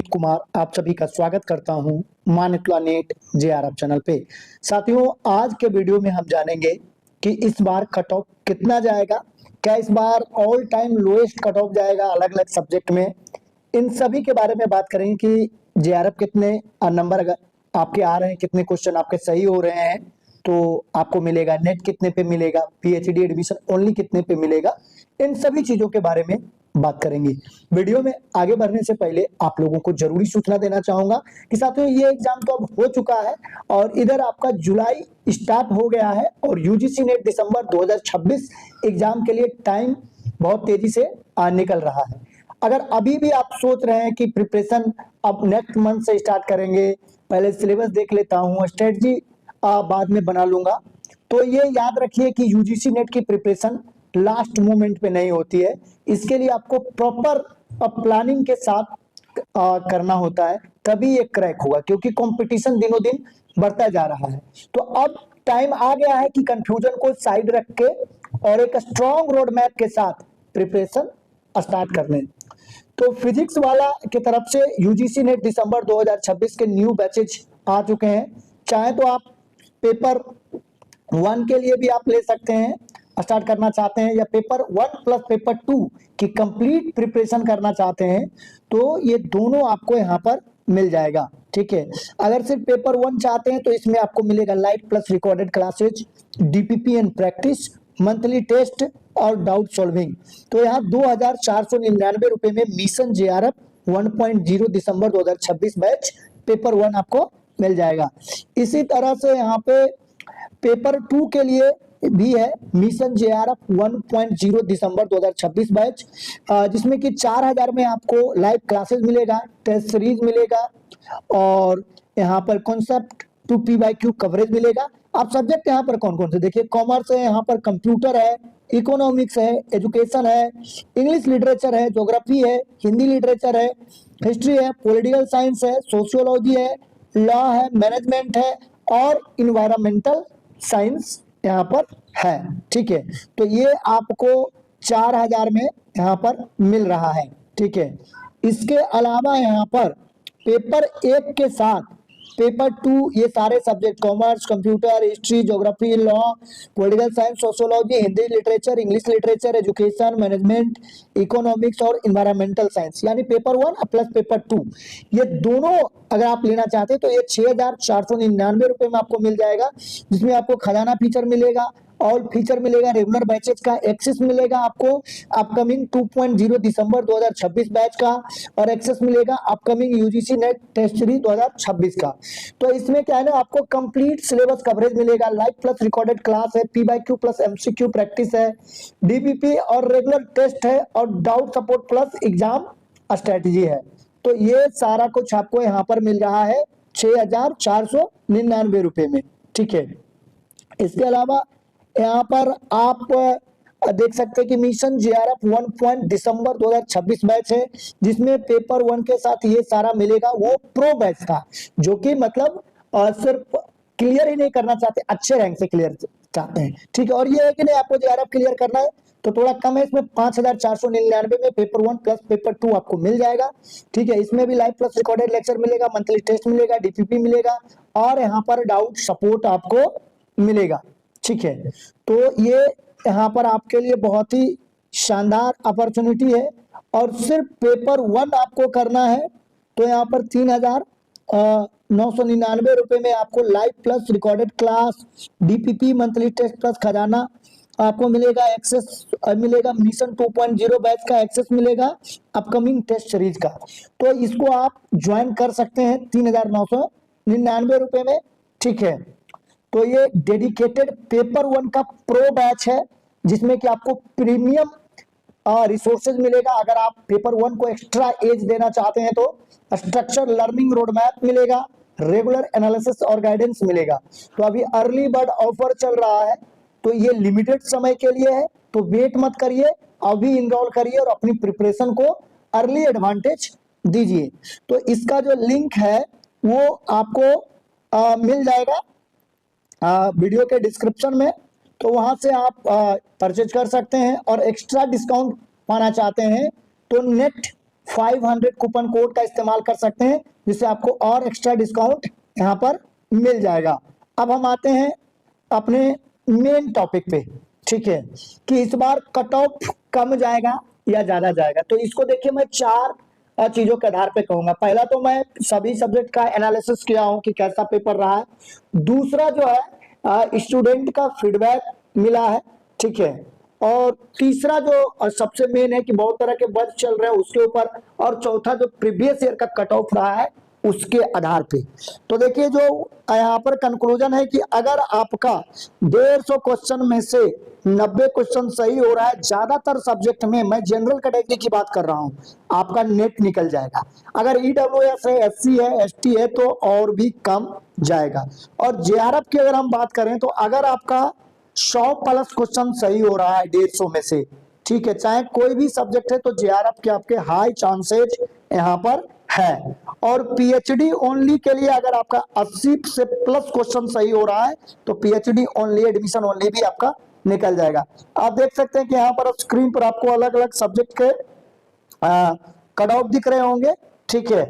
कुमार आप सभी का स्वागत करता हूं मानिटला नेट जेआरएफ चैनल पे। साथियों, आज के वीडियो में हम जानेंगे कि इस बार कट ऑफ कितना जाएगा, क्या इस बार all time lowest cut off जाएगा अलग अलग सब्जेक्ट में। इन सभी के बारे में बात करेंगे कि जेआरएफ कितने नंबर अगर आपके आ रहे हैं, कितने क्वेश्चन आपके सही हो रहे हैं तो आपको मिलेगा, नेट कितने पे मिलेगा, पीएचडी एडमिशन ओनली कितने पे मिलेगा। इन सभी चीजों के बारे में बात करेंगे। वीडियो में आगे बढ़ने से पहले आप लोगों को जरूरी सूचना देना चाहूंगा कि साथियों ये एग्जाम तो अब हो चुका है और इधर आपका जुलाई स्टार्ट हो गया है और यूजीसी नेट दिसंबर 2026 एग्जाम के लिए टाइम बहुत तेजी से निकल रहा है। अगर अभी भी आप सोच रहे हैं कि प्रिपरेशन अब नेक्स्ट मंथ से स्टार्ट करेंगे, पहले सिलेबस देख लेता हूँ, स्ट्रेटजी बाद में बना लूंगा, तो ये याद रखिए कि यूजीसी नेट की प्रिपरेशन लास्ट मोमेंट पे नहीं होती है। इसके लिए आपको प्रॉपर प्लानिंग के साथ करना होता है, तभी ये क्रैक होगा, क्योंकि कंपटीशन दिनों दिन बढ़ता जा रहा है। तो अब टाइम आ गया है कि कंफ्यूजन को साइड रख के और एक स्ट्रॉन्ग रोड मैप के साथ प्रिपरेशन स्टार्ट कर लें। तो फिजिक्स वाला की तरफ से यूजीसी नेट दिसंबर 2026 के न्यू बैचेज आ चुके हैं। चाहे तो आप पेपर 1 के लिए भी आप ले सकते हैं, स्टार्ट करना चाहते हैं, या पेपर 1 प्लस पेपर 2 की कंप्लीट प्रिपरेशन करना चाहते हैं तो ये दोनों आपको यहाँ पर मिल जाएगा। ठीक है, अगर सिर्फ पेपर 1 चाहते हैं तो इसमें आपको मिलेगा live plus recorded classes, DPP and practice, monthly test और डाउट सॉल्विंग। तो यहाँ 2499 रुपए में मिशन जेआरएफ 1.0 दिसंबर 2026 बैच पेपर 1 आपको मिल जाएगा। इसी तरह से यहाँ पे पेपर 2 के लिए भी है मिशन जेआरएफ 1.0 दिसंबर 2026 बैच, जिसमें कि 4000 में आपको लाइव क्लासेस मिलेगा, टेस्ट सीरीज मिलेगा और यहाँ पर कॉन्सेप्ट 2 PYQ कवरेज मिलेगा। आप सब्जेक्ट यहाँ पर कौन कौन से देखिए, कॉमर्स है, यहाँ पर कंप्यूटर है, इकोनॉमिक्स है, एजुकेशन है, इंग्लिश लिटरेचर है, ज्योग्राफी है, हिंदी लिटरेचर है, हिस्ट्री है, पॉलिटिकल साइंस है, सोशियोलॉजी है, लॉ है, मैनेजमेंट है और इन्वायरमेंटल साइंस यहाँ पर है। ठीक है, तो ये आपको 4000 में यहाँ पर मिल रहा है। ठीक है, इसके अलावा यहाँ पर पेपर 1 के साथ पेपर 2 ये सारे subject commerce, computer, history, geography, law, political science, sociology, Hindi literature, English literature, education, management, economics और इन्वायरमेंटल साइंस, यानी पेपर 1 प्लस पेपर 2 ये दोनों अगर आप लेना चाहते हैं तो ये 6499 रुपए में आपको मिल जाएगा, जिसमें आपको खजाना फीचर मिलेगा, ऑल फीचर मिलेगा, रेगुलर बैचेज का एक्सेस मिलेगा आपको अपकमिंग 2.0 दिसंबर 2026 बैच का, और एक्सेस मिलेगा upcoming UGC NET test series 2026 का। तो इसमें क्या है ना, आपको कंप्लीट सिलेबस कवरेज मिलेगा, लाइव प्लस रिकॉर्डेड क्लास है, पीवाईक्यू प्लस एमसीक्यू प्रैक्टिस है, डीबीपी और रेगुलर टेस्ट है और doubt support plus exam strategy है। तो ये सारा कुछ आपको यहाँ पर मिल रहा है 6499 रुपए में। ठीक है, इसके अलावा यहाँ पर आप देख सकते हैं कि मिशन जेआरएफ 1 दिसंबर 2026 बैच है, जिसमें पेपर 1 के साथ ये सारा मिलेगा। वो प्रो बैच था, जो कि मतलब सिर्फ क्लियर ही नहीं करना चाहते, अच्छे रैंक से क्लियर चाहते हैं। ठीक है, और ये है कि नहीं आपको जेआरएफ क्लियर करना है तो थोड़ा कम है, इसमें 5499 में पेपर 1 प्लस पेपर 2 आपको मिल जाएगा। ठीक है, इसमें भी लाइव प्लस रिकॉर्डेड लेक्चर मिलेगा, मंथली टेस्ट मिलेगा, डीपीपी मिलेगा और यहाँ पर डाउट सपोर्ट आपको मिलेगा। ठीक है, तो ये यहाँ पर आपके लिए बहुत ही शानदार अपॉर्चुनिटी है और सिर्फ पेपर 1 आपको करना है तो यहाँ पर 3999 रुपए में आपको live plus recorded class, DPP, monthly test plus खजाना आपको मिलेगा, एक्सेस मिलेगा, मिशन 2.0 बैच का एक्सेस मिलेगा, अपकमिंग टेस्ट सीरीज का। तो इसको आप ज्वाइन कर सकते हैं 3999 रुपए में। ठीक है, तो ये डेडिकेटेड पेपर 1 का प्रो बैच है, जिसमें कि आपको प्रीमियम रिसोर्सेज मिलेगा। अगर आप पेपर 1 को एक्स्ट्रा एज देना चाहते हैं तो स्ट्रक्चर लर्निंग रोड मैप मिलेगा, रेगुलर एनालिसिस और गाइडेंस मिलेगा। तो अभी अर्ली बर्ड ऑफर चल रहा है, तो ये लिमिटेड समय के लिए है, तो वेट मत करिए, अभी इनरोल करिए और अपनी प्रिपरेशन को अर्ली एडवांटेज दीजिए। तो इसका जो लिंक है वो आपको मिल जाएगा वीडियो के डिस्क्रिप्शन में, तो वहां से आप परचेज कर सकते हैं। और एक्स्ट्रा डिस्काउंट पाना चाहते हैं तो नेट 500 कूपन कोड का इस्तेमाल कर सकते हैं, जिससे आपको और एक्स्ट्रा डिस्काउंट यहाँ पर मिल जाएगा। अब हम आते हैं अपने मेन टॉपिक पे, ठीक है, कि इस बार कट ऑफ कम जाएगा या ज्यादा जाएगा। तो इसको देखिए मैं 4 चीजों के आधार पे कहूंगा। पहला तो मैं सभी सब्जेक्ट का एनालिसिस किया हूं कि कैसा पेपर रहा है। दूसरा जो है स्टूडेंट का फीडबैक मिला है, ठीक है। और तीसरा जो सबसे मेन है कि बहुत तरह के वर्क चल रहे हैं उसके ऊपर। और चौथा जो प्रीवियस ईयर का कट ऑफ रहा है उसके आधार पे। तो देखिए जो यहाँ पर कंक्लूजन है कि अगर आपका 150 क्वेश्चन में से 90 क्वेश्चन सही हो रहा है ज्यादातर सब्जेक्ट में, मैं जनरल कैटेगरी की बात कर रहा हूं, आपका नेट निकल जाएगा। अगर ईडब्ल्यूएस है, एससी है, एसटी है तो और भी कम जाएगा। और जेआरएफ की अगर हम बात करें तो अगर आपका 100 प्लस क्वेश्चन सही हो रहा है 150 में से, ठीक है, चाहे कोई भी सब्जेक्ट है, तो जेआरएफ के आपके हाई चांसेज यहाँ पर है। और पीएचडी ओनली के लिए अगर आपका 80 से प्लस क्वेश्चन सही हो रहा है तो पीएचडी ओनली, एडमिशन ओनली भी आपका निकल जाएगा। आप देख सकते हैं कि यहाँ पर स्क्रीन पर आपको अलग अलग सब्जेक्ट के कट ऑफ दिख रहे होंगे, ठीक है।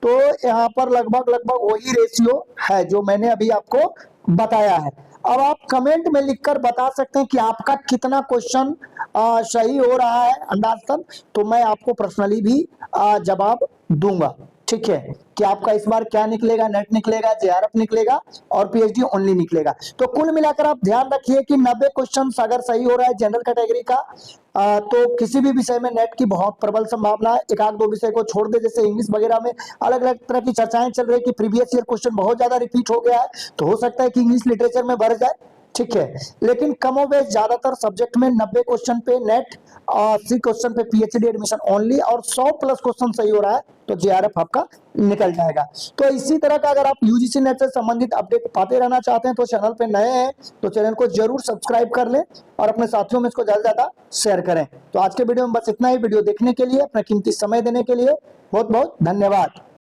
तो यहाँ पर लगभग वही रेशियो है जो मैंने अभी आपको बताया है। अब आप कमेंट में लिखकर बता सकते हैं कि आपका कितना क्वेश्चन सही हो रहा है अंदाजतन, तो मैं आपको पर्सनली भी जवाब दूंगा, ठीक है, कि आपका इस बार क्या निकलेगा, नेट निकलेगा, जेआरएफ निकलेगा और पीएचडी ओनली निकलेगा। तो कुल मिलाकर आप ध्यान रखिए कि 90 क्वेश्चन अगर सही हो रहा है जनरल कैटेगरी का तो किसी भी विषय में नेट की बहुत प्रबल संभावना है। एक आध दो विषय को छोड़ दे, जैसे इंग्लिश वगैरह में अलग अलग तरह की चर्चाएं चल रही है कि प्रीवियस ईयर क्वेश्चन बहुत ज्यादा रिपीट हो गया है, तो हो सकता है कि इंग्लिश लिटरेचर में बढ़ जाए, ठीक है। लेकिन कम और बेश ज्यादातर सब्जेक्ट में 90 क्वेश्चन पे नेट, 80 क्वेश्चन पे पीएचडी एडमिशन ओनली और 100 प्लस क्वेश्चन सही हो रहा है तो जेआरएफ आपका निकल जाएगा। तो इसी तरह का अगर आप यूजीसी नेट से संबंधित अपडेट पाते रहना चाहते हैं तो चैनल पे नए हैं तो चैनल को जरूर सब्सक्राइब कर लें और अपने साथियों में इसको ज्यादा से ज्यादा शेयर करें। तो आज के वीडियो में बस इतना ही। वीडियो देखने के लिए, अपना कीमती समय देने के लिए बहुत बहुत धन्यवाद।